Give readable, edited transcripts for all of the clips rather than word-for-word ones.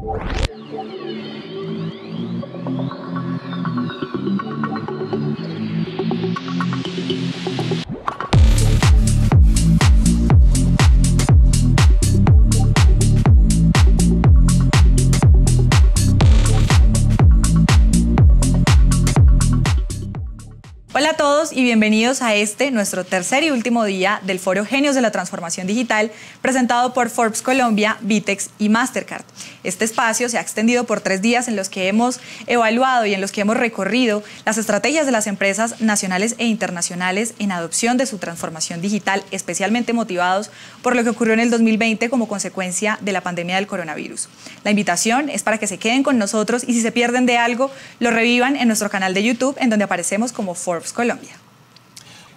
Hola a todos y bienvenidos a nuestro tercer y último día del Foro Genios de la Transformación Digital, presentado por Forbes Colombia, Vitex y Mastercard. Este espacio se ha extendido por 3 días en los que hemos evaluado y en los que hemos recorrido las estrategias de las empresas nacionales e internacionales en adopción de su transformación digital, especialmente motivados por lo que ocurrió en el 2020 como consecuencia de la pandemia del coronavirus. La invitación es para que se queden con nosotros y si se pierden de algo, lo revivan en nuestro canal de YouTube, en donde aparecemos como Forbes Colombia.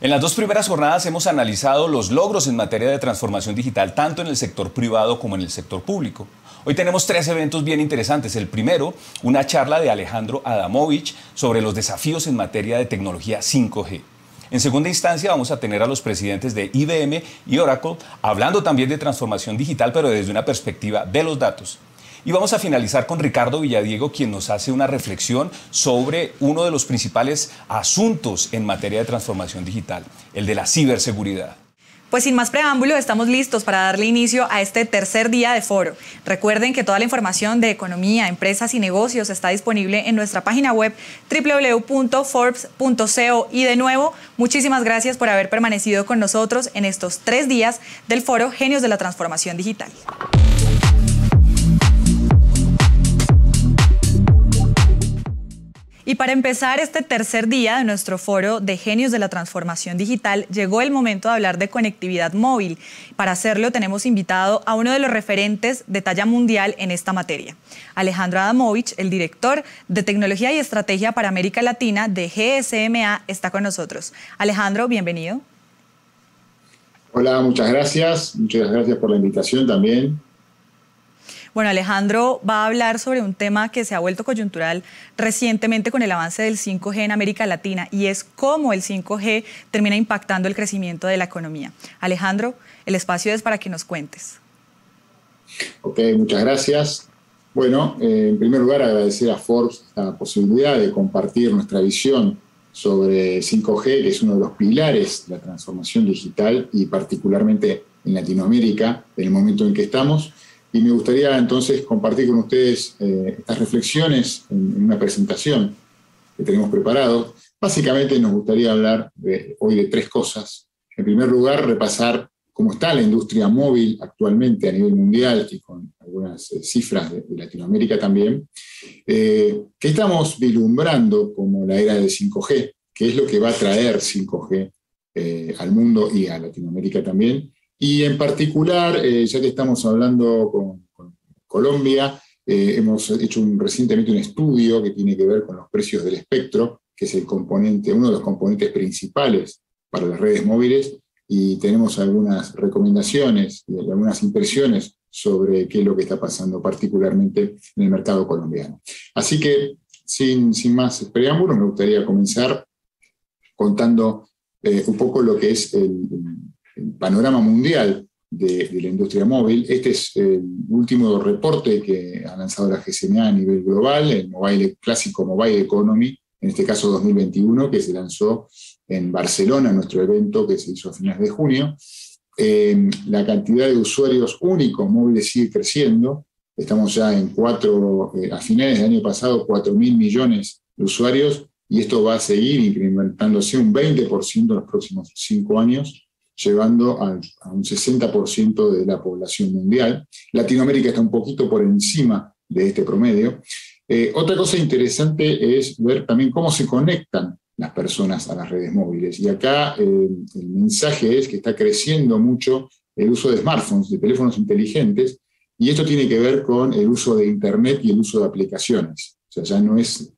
En las 2 primeras jornadas hemos analizado los logros en materia de transformación digital, tanto en el sector privado como en el sector público. Hoy tenemos 3 eventos bien interesantes. El primero, una charla de Alejandro Adamovich sobre los desafíos en materia de tecnología 5G. En segunda instancia vamos a tener a los presidentes de IBM y Oracle hablando también de transformación digital, pero desde una perspectiva de los datos. Y vamos a finalizar con Ricardo Villadiego, quien nos hace una reflexión sobre uno de los principales asuntos en materia de transformación digital, el de la ciberseguridad. Pues sin más preámbulo, estamos listos para darle inicio a este tercer día de foro. Recuerden que toda la información de economía, empresas y negocios está disponible en nuestra página web www.forbes.co. Y de nuevo, muchísimas gracias por haber permanecido con nosotros en estos 3 días del Foro Genios de la Transformación Digital. Y para empezar este tercer día de nuestro foro de Genios de la Transformación Digital, llegó el momento de hablar de conectividad móvil. Para hacerlo tenemos invitado a uno de los referentes de talla mundial en esta materia. Alejandro Adamovich, el director de Tecnología y Estrategia para América Latina de GSMA, está con nosotros. Alejandro, bienvenido. Hola, muchas gracias. Muchas gracias por la invitación también. Bueno, Alejandro va a hablar sobre un tema que se ha vuelto coyuntural recientemente con el avance del 5G en América Latina, y es cómo el 5G termina impactando el crecimiento de la economía. Alejandro, el espacio es para que nos cuentes. Ok, muchas gracias. Bueno, en primer lugar agradecer a Forbes la posibilidad de compartir nuestra visión sobre 5G, que es uno de los pilares de la transformación digital y particularmente en Latinoamérica, en el momento en que estamos. Y me gustaría entonces compartir con ustedes estas reflexiones en una presentación que tenemos preparado. Básicamente nos gustaría hablar hoy de 3 cosas. En primer lugar, repasar cómo está la industria móvil actualmente a nivel mundial y con algunas cifras de Latinoamérica también, que estamos vislumbrando como la era del 5G, que es lo que va a traer 5G al mundo y a Latinoamérica también. Y en particular, ya que estamos hablando con Colombia, hemos hecho recientemente un estudio que tiene que ver con los precios del espectro, que es uno de los componentes principales para las redes móviles, y tenemos algunas recomendaciones y algunas impresiones sobre qué es lo que está pasando particularmente en el mercado colombiano. Así que, sin más preámbulos, me gustaría comenzar contando un poco lo que es el panorama mundial de la industria móvil. Este es el último reporte que ha lanzado la GSMA a nivel global, el clásico Mobile Economy, en este caso 2021, que se lanzó en Barcelona, nuestro evento que se hizo a finales de junio. La cantidad de usuarios únicos móviles sigue creciendo. Estamos ya en a finales del año pasado, 4.000 millones de usuarios, y esto va a seguir incrementándose un 20% en los próximos 5 años, llevando a un 60% de la población mundial. Latinoamérica está un poquito por encima de este promedio. Otra cosa interesante es ver también cómo se conectan las personas a las redes móviles. Y acá el mensaje es que está creciendo mucho el uso de smartphones, de teléfonos inteligentes, y esto tiene que ver con el uso de Internet y el uso de aplicaciones. O sea, ya no es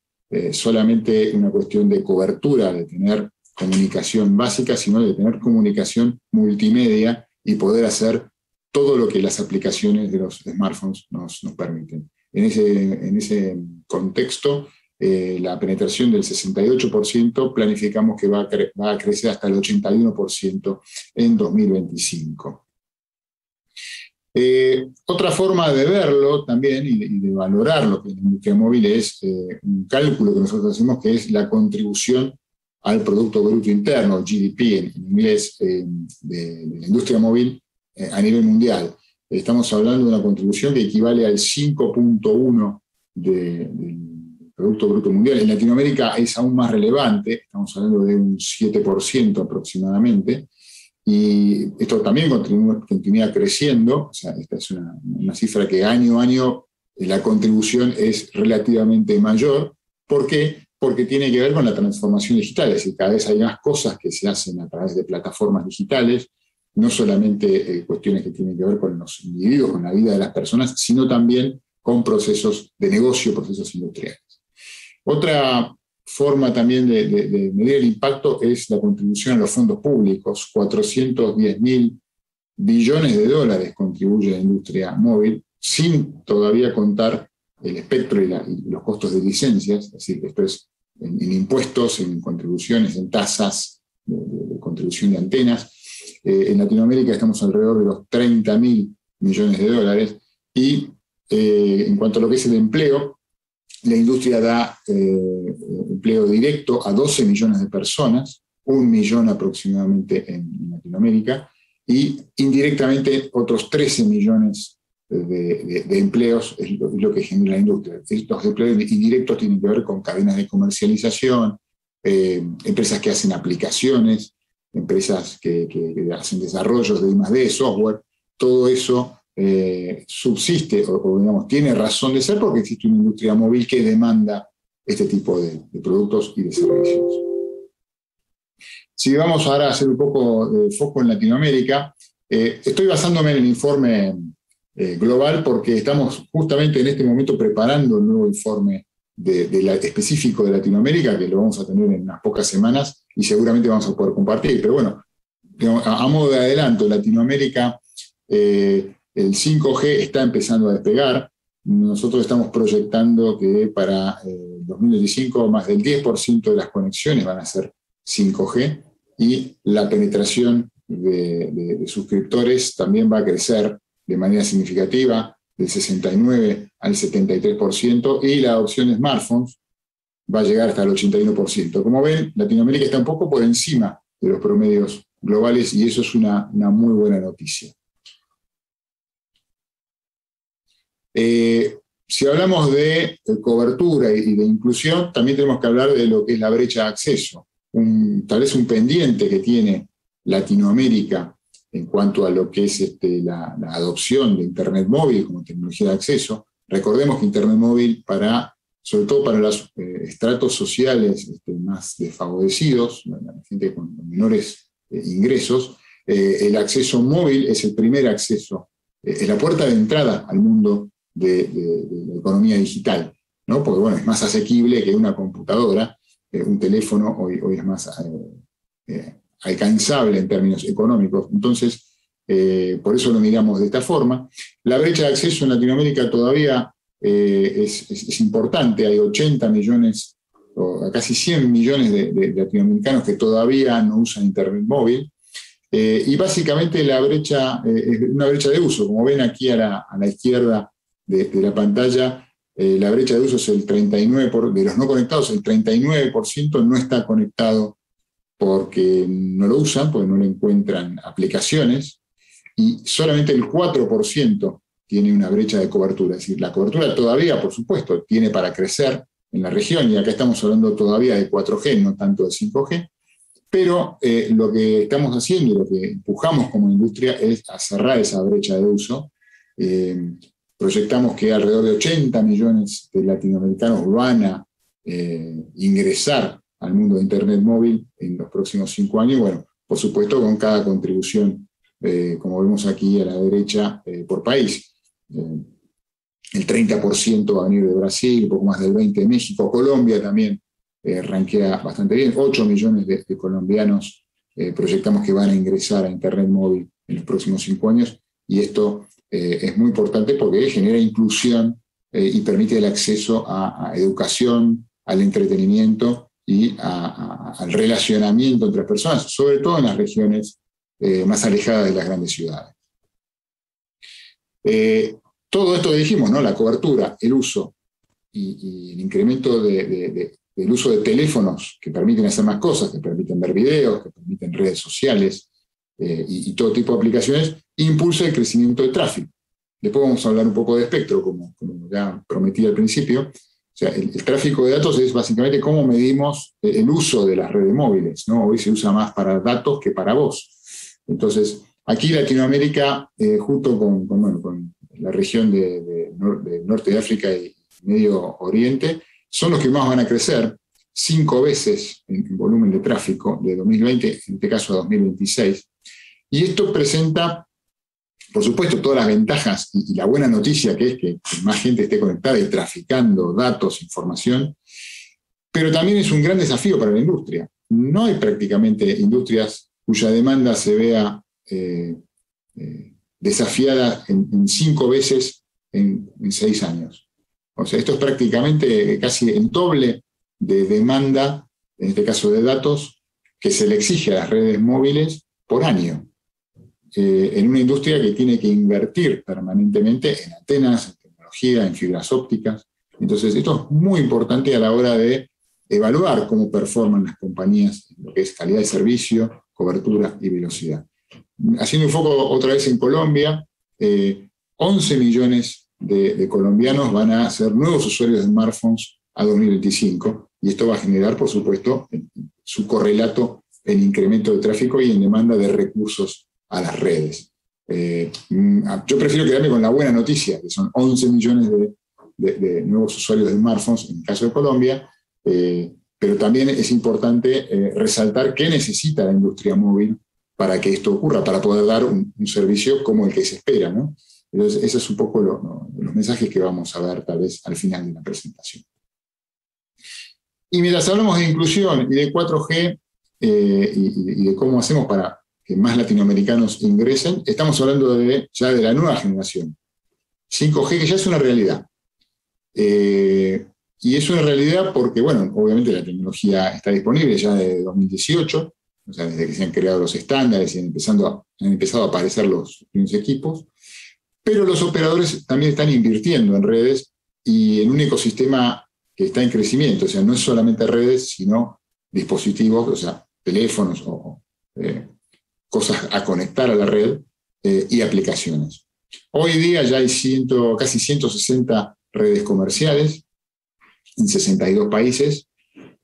solamente una cuestión de cobertura, de tener comunicación básica, sino de tener comunicación multimedia y poder hacer todo lo que las aplicaciones de los smartphones nos permiten. En ese contexto, la penetración del 68%, planificamos que va a crecer hasta el 81% en 2025. Otra forma de verlo también y de valorar lo que es la industria móvil es un cálculo que nosotros hacemos, que es la contribución al Producto Bruto Interno, GDP en inglés, de la industria móvil a nivel mundial. Estamos hablando de una contribución que equivale al 5.1 del Producto Bruto Mundial. En Latinoamérica es aún más relevante, estamos hablando de un 7% aproximadamente, y esto también continúa creciendo. O sea, esta es una cifra que año a año la contribución es relativamente mayor. ¿Por qué? Porque tiene que ver con la transformación digital, es decir, cada vez hay más cosas que se hacen a través de plataformas digitales, no solamente cuestiones que tienen que ver con los individuos, con la vida de las personas, sino también con procesos de negocio, procesos industriales. Otra forma también de medir el impacto es la contribución a los fondos públicos. 410.000 billones de dólares contribuye la industria móvil, sin todavía contar el espectro y los costos de licencias, es decir, esto es en impuestos, en contribuciones, en tasas de contribución de antenas. En Latinoamérica estamos alrededor de los 30.000 millones de dólares, y en cuanto a lo que es el empleo, la industria da empleo directo a 12 millones de personas, 1 millón aproximadamente en Latinoamérica, y indirectamente otros 13 millones de empleos es lo que genera la industria. Estos empleos indirectos tienen que ver con cadenas de comercialización, empresas que hacen aplicaciones, empresas que hacen desarrollos de I+D, software. Todo eso subsiste o digamos, tiene razón de ser porque existe una industria móvil que demanda este tipo de productos y de servicios. Si vamos ahora a hacer un poco de foco en Latinoamérica, estoy basándome en el informe global porque estamos justamente en este momento preparando un nuevo informe específico de Latinoamérica, que lo vamos a tener en unas pocas semanas y seguramente vamos a poder compartir. Pero bueno, digamos, a modo de adelanto, Latinoamérica, el 5G está empezando a despegar. Nosotros estamos proyectando que para 2025 más del 10% de las conexiones van a ser 5G, y la penetración de suscriptores también va a crecer de manera significativa, del 69 al 73%, y la adopción de smartphones va a llegar hasta el 81%. Como ven, Latinoamérica está un poco por encima de los promedios globales, y eso es una muy buena noticia. Si hablamos de cobertura y de inclusión, también tenemos que hablar de lo que es la brecha de acceso. Tal vez un pendiente que tiene Latinoamérica en cuanto a lo que es la adopción de Internet móvil como tecnología de acceso. Recordemos que Internet móvil, sobre todo para los estratos sociales más desfavorecidos, la gente con menores ingresos, el acceso móvil es el primer acceso, es la puerta de entrada al mundo de la economía digital, ¿no? Porque bueno, es más asequible que una computadora, un teléfono hoy es más alcanzable en términos económicos. Entonces, por eso lo miramos de esta forma. La brecha de acceso en Latinoamérica todavía es importante. Hay 80 millones, o casi 100 millones de latinoamericanos que todavía no usan Internet móvil. Y básicamente la brecha es una brecha de uso. Como ven aquí a la izquierda de la pantalla, la brecha de uso es el 39%, de los no conectados, el 39% no está conectado porque no lo usan, porque no le encuentran aplicaciones, y solamente el 4% tiene una brecha de cobertura. Es decir, la cobertura todavía, por supuesto, tiene para crecer en la región, y acá estamos hablando todavía de 4G, no tanto de 5G, pero lo que estamos haciendo y lo que empujamos como industria es a cerrar esa brecha de uso. Proyectamos que alrededor de 80 millones de latinoamericanos van a ingresar al mundo de Internet móvil en los próximos 5 años. Bueno, por supuesto, con cada contribución, como vemos aquí a la derecha, por país. El 30% va a venir de Brasil, un poco más del 20% de México. Colombia también rankea bastante bien. 8 millones de colombianos proyectamos que van a ingresar a Internet móvil en los próximos 5 años. Y esto es muy importante porque genera inclusión y permite el acceso a educación, al entretenimiento y al relacionamiento entre personas, sobre todo en las regiones más alejadas de las grandes ciudades. Todo esto que dijimos, ¿no? La cobertura, el uso y el incremento del uso de teléfonos que permiten hacer más cosas, que permiten ver videos, que permiten redes sociales y todo tipo de aplicaciones, impulsa el crecimiento del tráfico. Después vamos a hablar un poco de espectro, como ya prometí al principio. O sea, el tráfico de datos es básicamente cómo medimos el uso de las redes móviles, ¿no? Hoy se usa más para datos que para voz. Entonces, aquí Latinoamérica, junto con la región de Norte de África y Medio Oriente, son los que más van a crecer, 5 veces en volumen de tráfico de 2020, en este caso a 2026. Y esto presenta, por supuesto, todas las ventajas y la buena noticia que es que más gente esté conectada y traficando datos, información, pero también es un gran desafío para la industria. No hay prácticamente industrias cuya demanda se vea desafiada en 5 veces en 6 años. O sea, esto es prácticamente casi el doble de demanda, en este caso de datos, que se le exige a las redes móviles por año. En una industria que tiene que invertir permanentemente en antenas, en tecnología, en fibras ópticas. Entonces, esto es muy importante a la hora de evaluar cómo performan las compañías en lo que es calidad de servicio, cobertura y velocidad. Haciendo un foco otra vez en Colombia, 11 millones de colombianos van a ser nuevos usuarios de smartphones a 2025, y esto va a generar, por supuesto, su correlato en incremento de tráfico y en demanda de recursos a las redes. Yo prefiero quedarme con la buena noticia, que son 11 millones de nuevos usuarios de smartphones en el caso de Colombia, pero también es importante resaltar qué necesita la industria móvil para que esto ocurra, para poder dar un servicio como el que se espera, ¿no? Entonces, esos son un poco los mensajes que vamos a ver tal vez al final de la presentación. Y mientras hablamos de inclusión y de 4G y de cómo hacemos para que más latinoamericanos ingresen, estamos hablando ya de la nueva generación. 5G, que ya es una realidad. Y es una realidad porque, bueno, obviamente la tecnología está disponible ya desde 2018, o sea, desde que se han creado los estándares y han empezado a aparecer los primeros equipos, pero los operadores también están invirtiendo en redes y en un ecosistema que está en crecimiento, o sea, no es solamente redes, sino dispositivos, o sea, teléfonos o cosas a conectar a la red y aplicaciones. Hoy día ya hay casi 160 redes comerciales en 62 países.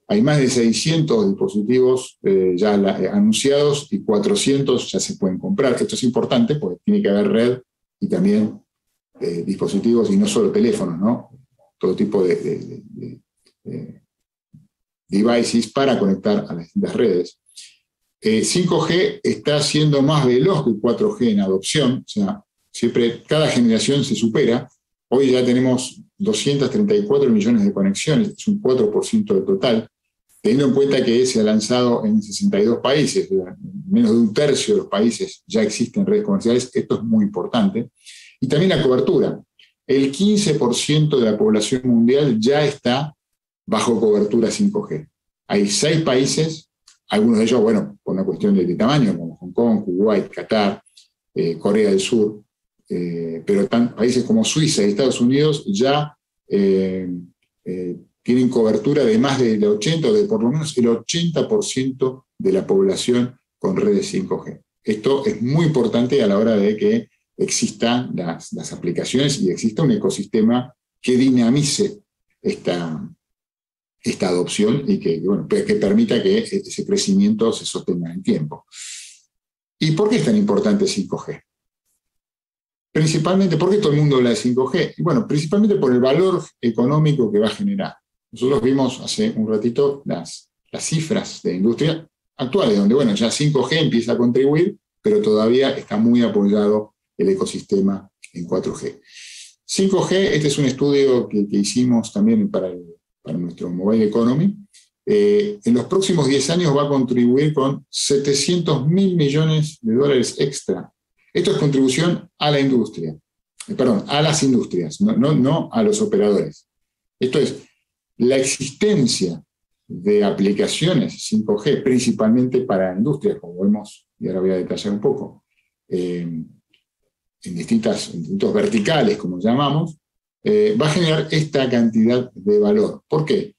Hay más de 600 dispositivos ya anunciados y 400 ya se pueden comprar. Esto es importante porque tiene que haber red y también dispositivos y no solo teléfonos, ¿no? Todo tipo de devices para conectar a las distintas redes. 5G está siendo más veloz que 4G en adopción, o sea, siempre cada generación se supera. Hoy ya tenemos 234 millones de conexiones, es un 4% del total, teniendo en cuenta que se ha lanzado en 62 países, menos de un tercio de los países ya existen redes comerciales, esto es muy importante. Y también la cobertura. El 15% de la población mundial ya está bajo cobertura 5G. Hay 6 países, algunos de ellos, bueno, por una cuestión de tamaño, como Hong Kong, Kuwait, Qatar, Corea del Sur, pero países como Suiza y Estados Unidos ya tienen cobertura de más del 80% o de por lo menos el 80% de la población con redes 5G. Esto es muy importante a la hora de que existan las aplicaciones y exista un ecosistema que dinamice esta adopción y que permita que ese crecimiento se sostenga en el tiempo. ¿Y por qué es tan importante 5G? Principalmente, ¿por qué todo el mundo habla de 5G? Y bueno, principalmente por el valor económico que va a generar. Nosotros vimos hace un ratito las cifras de industria actuales, donde bueno, ya 5G empieza a contribuir, pero todavía está muy apoyado el ecosistema en 4G. 5G, este es un estudio que hicimos también para nuestro Mobile Economy. En los próximos 10 años va a contribuir con $700 mil millones extra. Esto es contribución a la industria, a las industrias, no a los operadores. Esto es la existencia de aplicaciones 5G, principalmente para industrias, como vemos, y ahora voy a detallar un poco, en distintos verticales, como llamamos, va a generar esta cantidad de valor. ¿Por qué?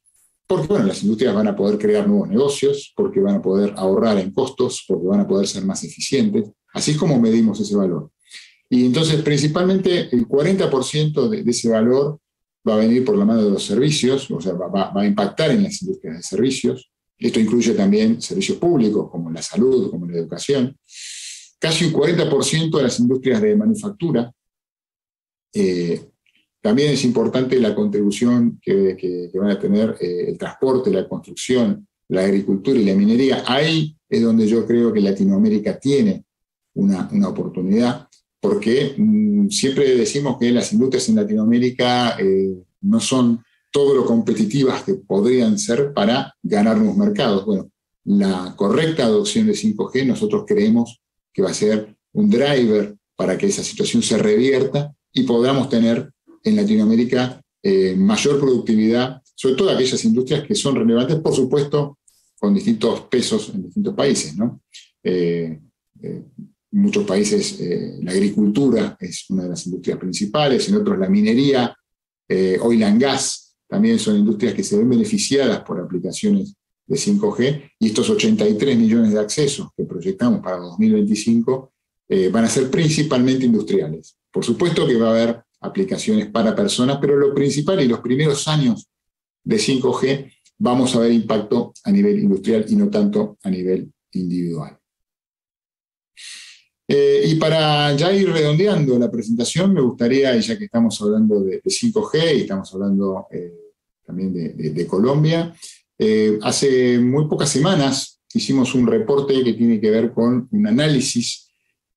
Porque, bueno, las industrias van a poder crear nuevos negocios, porque van a poder ahorrar en costos, porque van a poder ser más eficientes. Así es como medimos ese valor. Y entonces, principalmente, el 40% de ese valor va a venir por la mano de los servicios, o sea, va a impactar en las industrias de servicios. Esto incluye también servicios públicos, como la salud, como la educación. Casi un 40% de las industrias de manufactura. También es importante la contribución que van a tener el transporte, la construcción, la agricultura y la minería. Ahí es donde yo creo que Latinoamérica tiene una oportunidad, porque siempre decimos que las industrias en Latinoamérica no son todo lo competitivas que podrían ser para ganar nuevos mercados. Bueno, la correcta adopción de 5G nosotros creemos que va a ser un driver para que esa situación se revierta y podamos tener en Latinoamérica mayor productividad, sobre todo aquellas industrias que son relevantes, por supuesto, con distintos pesos en distintos países, ¿no? En muchos países la agricultura es una de las industrias principales, en otros la minería, oil and gas, también son industrias que se ven beneficiadas por aplicaciones de 5G, y estos 83 millones de accesos que proyectamos para 2025 van a ser principalmente industriales. Por supuesto que va a haber aplicaciones para personas, pero lo principal y los primeros años de 5G vamos a ver impacto a nivel industrial y no tanto a nivel individual. Y para ya ir redondeando la presentación, me gustaría, y ya que estamos hablando de 5G y estamos hablando también de Colombia, hace muy pocas semanas hicimos un reporte que tiene que ver con un análisis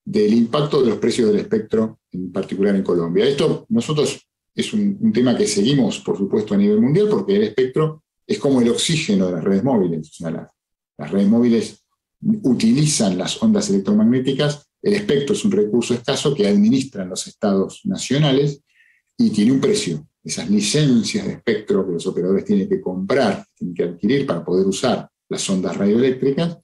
del impacto de los precios del espectro, en particular en Colombia. Esto nosotros es un tema que seguimos, por supuesto, a nivel mundial, porque el espectro es como el oxígeno de las redes móviles. O sea, las redes móviles utilizan las ondas electromagnéticas, el espectro es un recurso escaso que administran los estados nacionales y tiene un precio. Esas licencias de espectro que los operadores tienen que comprar, tienen que adquirir para poder usar las ondas radioeléctricas,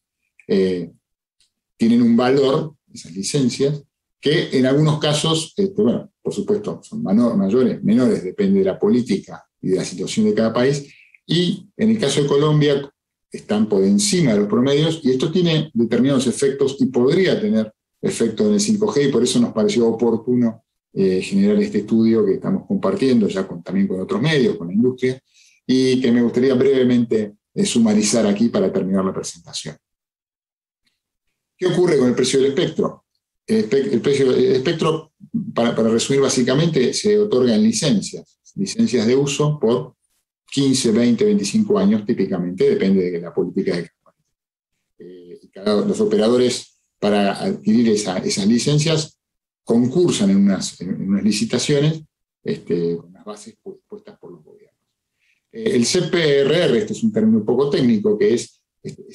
tienen un valor, esas licencias, que en algunos casos, bueno, por supuesto, son mayores, menores, depende de la política y de la situación de cada país, y en el caso de Colombia están por encima de los promedios, y esto tiene determinados efectos y podría tener efectos en el 5G, y por eso nos pareció oportuno generar este estudio que estamos compartiendo ya también con otros medios, con la industria, y que me gustaría brevemente sumarizar aquí para terminar la presentación. ¿Qué ocurre con el precio del espectro? El espectro, para resumir básicamente, se otorga en licencias de uso por 15, 20, 25 años típicamente, depende de la política de cada país. Los operadores, para adquirir esas licencias, concursan en unas licitaciones con las bases puestas por los gobiernos. El CPRR, este es un término un poco técnico, que es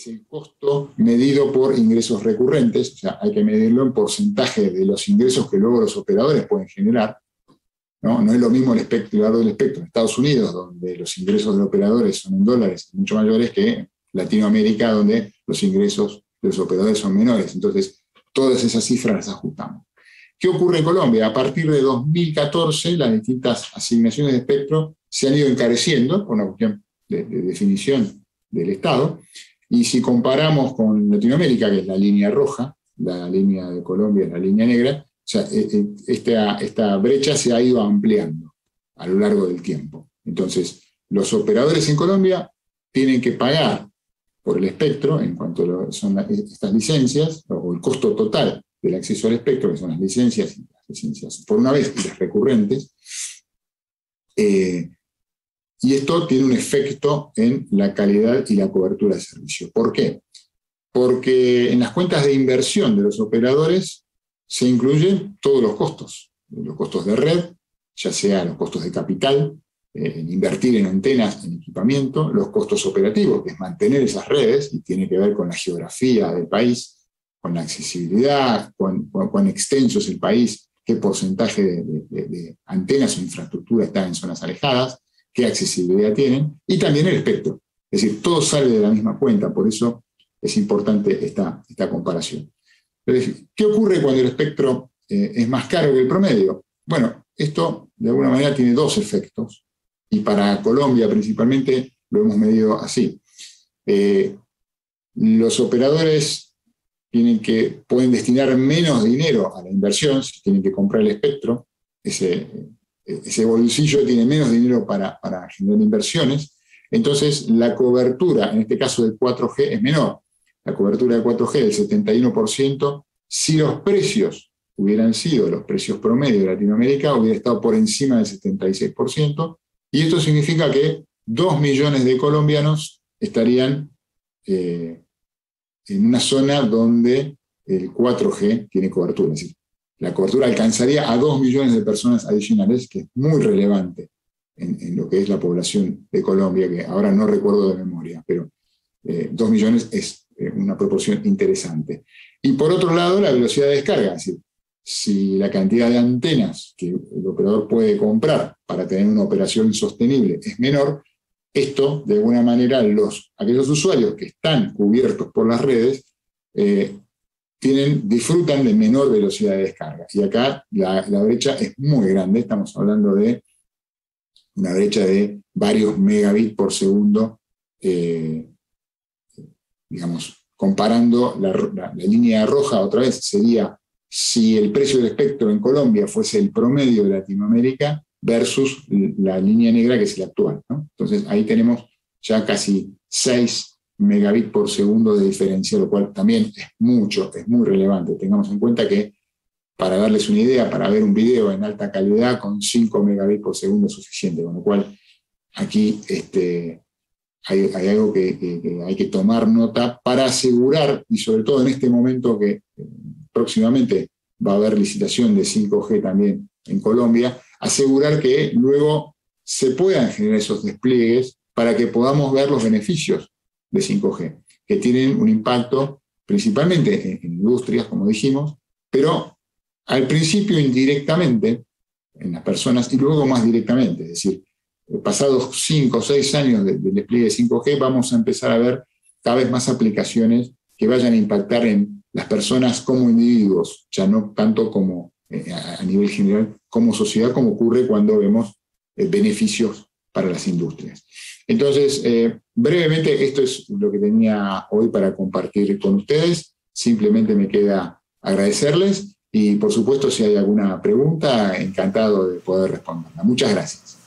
el costo medido por ingresos recurrentes, o sea, hay que medirlo en porcentaje de los ingresos que luego los operadores pueden generar. No es lo mismo el valor del espectro en Estados Unidos, donde los ingresos de los operadores son en dólares mucho mayores, que en Latinoamérica, donde los ingresos de los operadores son menores. Entonces, todas esas cifras las ajustamos. ¿Qué ocurre en Colombia? A partir de 2014, las distintas asignaciones de espectro se han ido encareciendo, por una cuestión de definición del Estado, y si comparamos con Latinoamérica, que es la línea roja, la línea de Colombia es la línea negra, o sea, esta brecha se ha ido ampliando a lo largo del tiempo. Entonces, los operadores en Colombia tienen que pagar por el espectro, en cuanto son estas licencias, o el costo total del acceso al espectro, que son las licencias por una vez y las recurrentes, y esto tiene un efecto en la calidad y la cobertura de servicio. ¿Por qué? Porque en las cuentas de inversión de los operadores se incluyen todos los costos de red, ya sea los costos de capital, en invertir en antenas, en equipamiento, los costos operativos, que es mantener esas redes, y tiene que ver con la geografía del país, con la accesibilidad, cuán extenso es el país, qué porcentaje de antenas o infraestructura están en zonas alejadas, qué accesibilidad tienen, y también el espectro. Es decir, todo sale de la misma cuenta, por eso es importante esta comparación. Entonces, ¿qué ocurre cuando el espectro es más caro que el promedio. Bueno, esto de alguna manera tiene dos efectos, y para Colombia principalmente lo hemos medido así. Los operadores pueden destinar menos dinero a la inversión si tienen que comprar el espectro. Ese bolsillo tiene menos dinero para generar inversiones. Entonces, la cobertura, en este caso del 4G, es menor. La cobertura del 4G del 71%, si los precios hubieran sido los precios promedio de Latinoamérica, hubiera estado por encima del 76%, y esto significa que 2 millones de colombianos estarían en una zona donde el 4G tiene cobertura. Es decir, la cobertura alcanzaría a 2 millones de personas adicionales, que es muy relevante en lo que es la población de Colombia, que ahora no recuerdo de memoria, pero 2 millones es una proporción interesante. Y por otro lado, la velocidad de descarga, es decir, si la cantidad de antenas que el operador puede comprar para tener una operación sostenible es menor, esto, de alguna manera, aquellos usuarios que están cubiertos por las redes disfrutan de menor velocidad de descarga. Y acá la brecha es muy grande, estamos hablando de una brecha de varios megabits por segundo, digamos, comparando la línea roja, otra vez, sería si el precio del espectro en Colombia fuese el promedio de Latinoamérica versus la línea negra, que es la actual, ¿no? Entonces ahí tenemos ya casi 6 megabits por segundo de diferencia, lo cual también es mucho, es muy relevante. Tengamos en cuenta que, para darles una idea, para ver un video en alta calidad con 5 megabits por segundo es suficiente, con lo cual aquí hay algo que hay que tomar nota para asegurar, y sobre todo en este momento que próximamente va a haber licitación de 5G también en Colombia, asegurar que luego se puedan generar esos despliegues para que podamos ver los beneficios de 5G, que tienen un impacto principalmente en industrias, como dijimos, pero al principio indirectamente en las personas y luego más directamente. Es decir, pasados 5 o 6 años del despliegue de 5G, vamos a empezar a ver cada vez más aplicaciones que vayan a impactar en las personas como individuos, ya no tanto como a nivel general como sociedad, como ocurre cuando vemos beneficios para las industrias. Entonces, brevemente, esto es lo que tenía hoy para compartir con ustedes. Simplemente me queda agradecerles y, por supuesto, si hay alguna pregunta, encantado de poder responderla. Muchas gracias.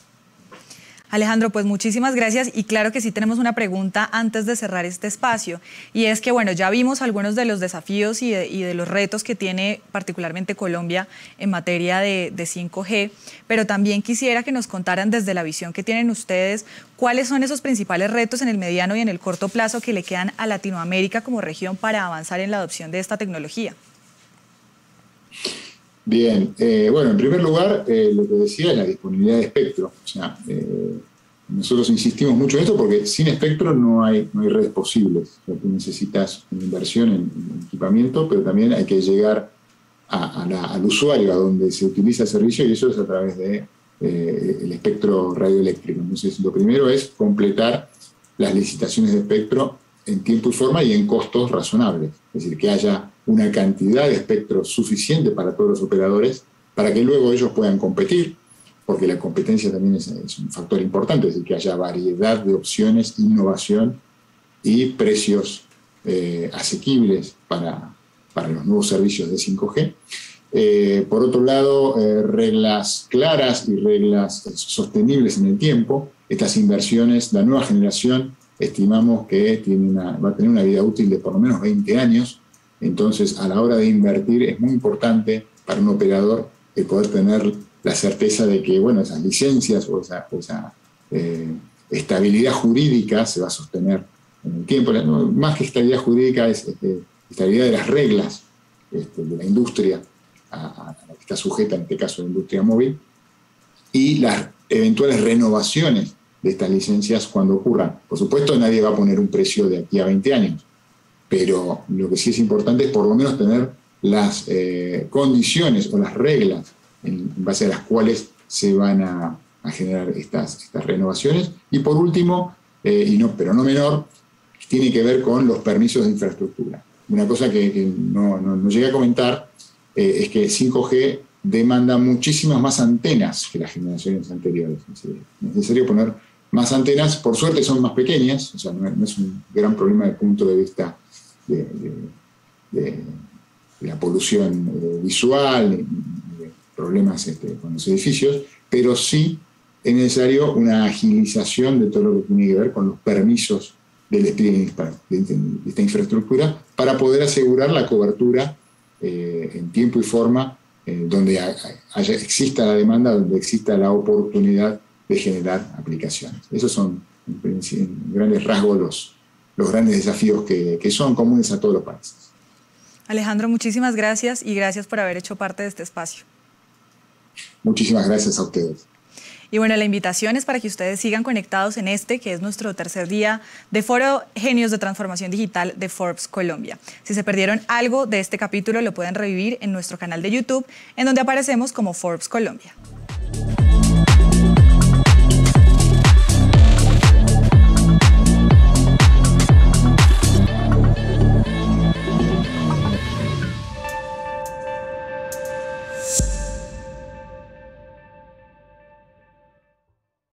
Alejandro, pues muchísimas gracias, y claro que sí tenemos una pregunta antes de cerrar este espacio, y es que, bueno, ya vimos algunos de los desafíos y de los retos que tiene particularmente Colombia en materia de 5G, pero también quisiera que nos contaran desde la visión que tienen ustedes cuáles son esos principales retos en el mediano y en el corto plazo que le quedan a Latinoamérica como región para avanzar en la adopción de esta tecnología. Bien, bueno, en primer lugar, lo que decía es la disponibilidad de espectro. O sea, nosotros insistimos mucho en esto porque sin espectro no hay redes posibles. O sea, tú necesitas una inversión en equipamiento, pero también hay que llegar al usuario, a donde se utiliza el servicio, y eso es a través del espectro radioeléctrico. Entonces, lo primero es completar las licitaciones de espectro en tiempo y forma y en costos razonables. Es decir, que haya una cantidad de espectro suficiente para todos los operadores para que luego ellos puedan competir, porque la competencia también es un factor importante, es decir, que haya variedad de opciones, innovación y precios asequibles para los nuevos servicios de 5G. Por otro lado, reglas claras y reglas sostenibles en el tiempo. Estas inversiones, la nueva generación, estimamos que va a tener una vida útil de por lo menos 20 años. Entonces, a la hora de invertir, es muy importante para un operador poder tener la certeza de que, bueno, esas licencias o esa estabilidad jurídica se va a sostener en el tiempo. Más que estabilidad jurídica, es estabilidad de las reglas de la industria a la que está sujeta, en este caso la industria móvil, y las eventuales renovaciones de estas licencias cuando ocurran. Por supuesto, nadie va a poner un precio de aquí a 20 años, pero lo que sí es importante es por lo menos tener las condiciones o las reglas en base a las cuales se van a generar estas renovaciones. Y por último, pero no menor, tiene que ver con los permisos de infraestructura. Una cosa que no llegué a comentar es que 5G demanda muchísimas más antenas que las generaciones anteriores. Es necesario poner más antenas, por suerte son más pequeñas, o sea, no es un gran problema desde el punto de vista de la polución visual, de problemas con los edificios, pero sí es necesario una agilización de todo lo que tiene que ver con los permisos del despliegue de esta infraestructura para poder asegurar la cobertura en tiempo y forma donde exista la demanda, donde exista la oportunidad de generar aplicaciones. Esos son, en grandes rasgos, los grandes desafíos que son comunes a todos los países. Alejandro, muchísimas gracias y gracias por haber hecho parte de este espacio. Muchísimas gracias a ustedes. Y bueno, la invitación es para que ustedes sigan conectados en que es nuestro tercer día de Foro Genios de Transformación Digital de Forbes Colombia. Si se perdieron algo de este capítulo, lo pueden revivir en nuestro canal de YouTube, en donde aparecemos como Forbes Colombia.